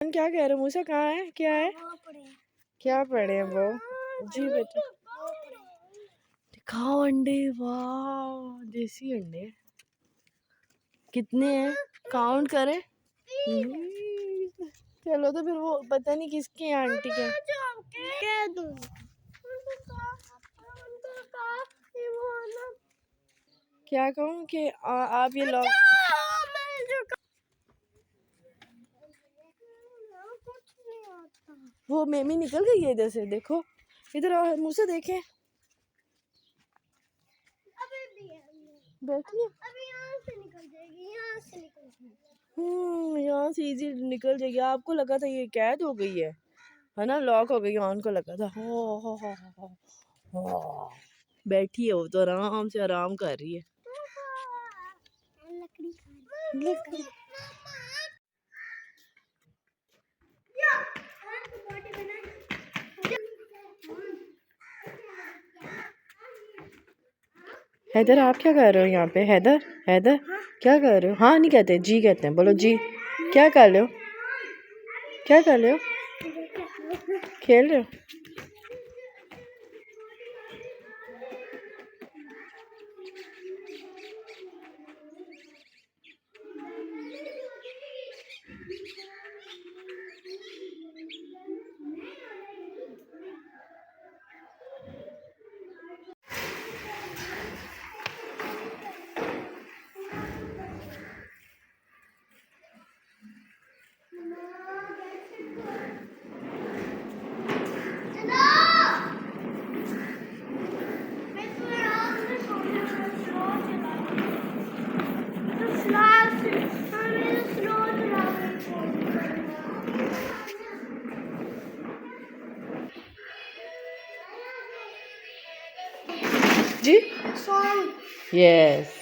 क्या कह रहे हो? मूसा कहाँ है? क्या है? क्या पढ़े हैं वो? जी बेटा दिखाओ अंडे। वाह देसी अंडे कितने हैं? काउंट करें। चलो तो फिर वो पता नहीं किसके हैं आंटी के। क्या कहूँ कि आप ये लोग वो मेमी निकल गई है इधर से। देखो इधर मुँह से देखे बैठी है। यहाँ से इजी निकल जाएगी। आपको लगा था ये कैद हो गई है ना? लॉक हो गई। उनको लगा था हो। बैठी है वो तो आराम से आराम कर रही है। लकड़ी हैदर आप क्या कर रहे हो यहाँ पे? हैदर हैदर क्या कर रहे हो? हाँ नहीं कहते जी कहते हैं। बोलो जी। क्या कर रहे हो? क्या कर रहे हो? खेल रहे हो? जी यस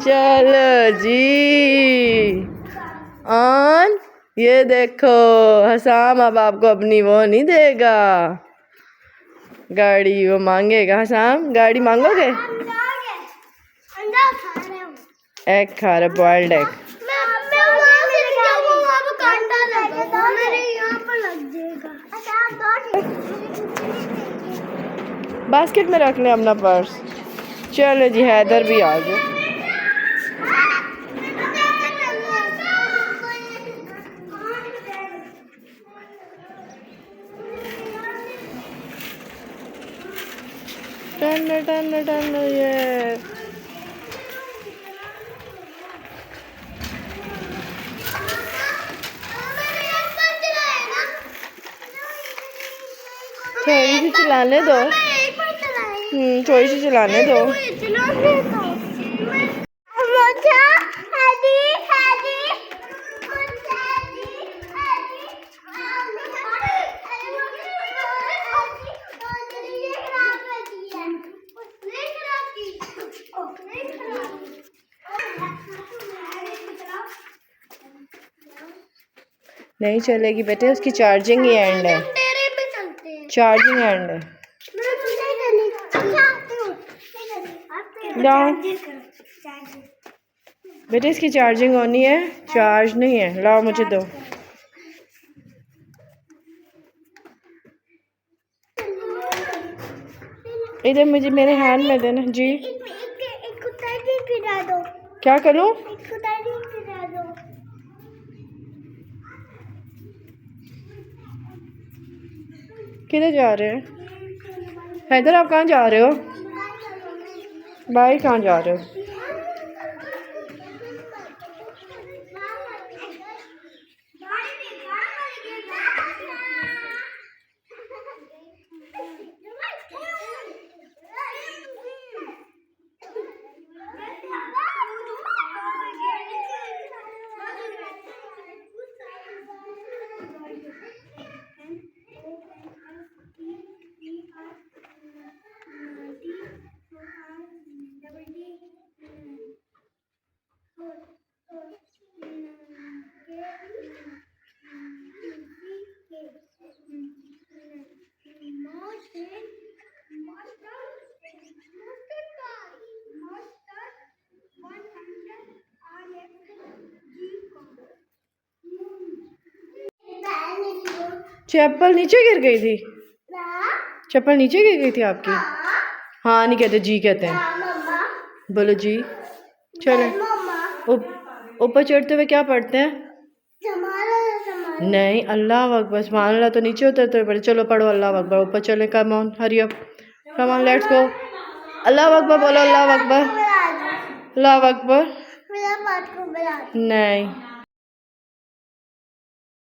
चलो जी ऑन। ये देखो हसाम अब आपको अपनी वो नहीं देगा गाड़ी। वो मांगेगा। हसाम गाड़ी मांगोगे? एग खा रहा बॉइल्ड एग। बास्केट में रख लें अपना पर्स। चलो जी हैदर भी आ गए। टन टन टन ये थोड़ी सी चलाने दो। थोड़ी सी चलाने दो। नहीं चलेगी बेटे उसकी चार्जिंग ही एंड है। चार्जिंग एंड है। बेटे इसकी चार्जिंग होनी है। चार्ज नहीं है। लाओ मुझे दो। इधर मुझे मेरे हैंड में देना जी। क्या करूं? किधर जा रहे हैं? हैदर आप कहाँ जा रहे हो? भाई कहाँ जा रहे हो? चप्पल नीचे गिर गई थी। चप्पल नीचे गिर गई थी आपकी। हाँ नहीं कहते, जी कहते हैं। बोलो जी। चलो ऊपर चढ़ते हुए क्या पढ़ते हैं? नहीं, अल्लाह अकबर। सुभान अल्लाह तो नीचे उतरते हुए पढ़े। चलो पढ़ो अल्लाह अकबर। ऊपर चले। Come on, hurry up, come on, let's go. अल्लाह अकबर बोलो, अल्लाह अकबर, अल्लाह अकबर। नहीं।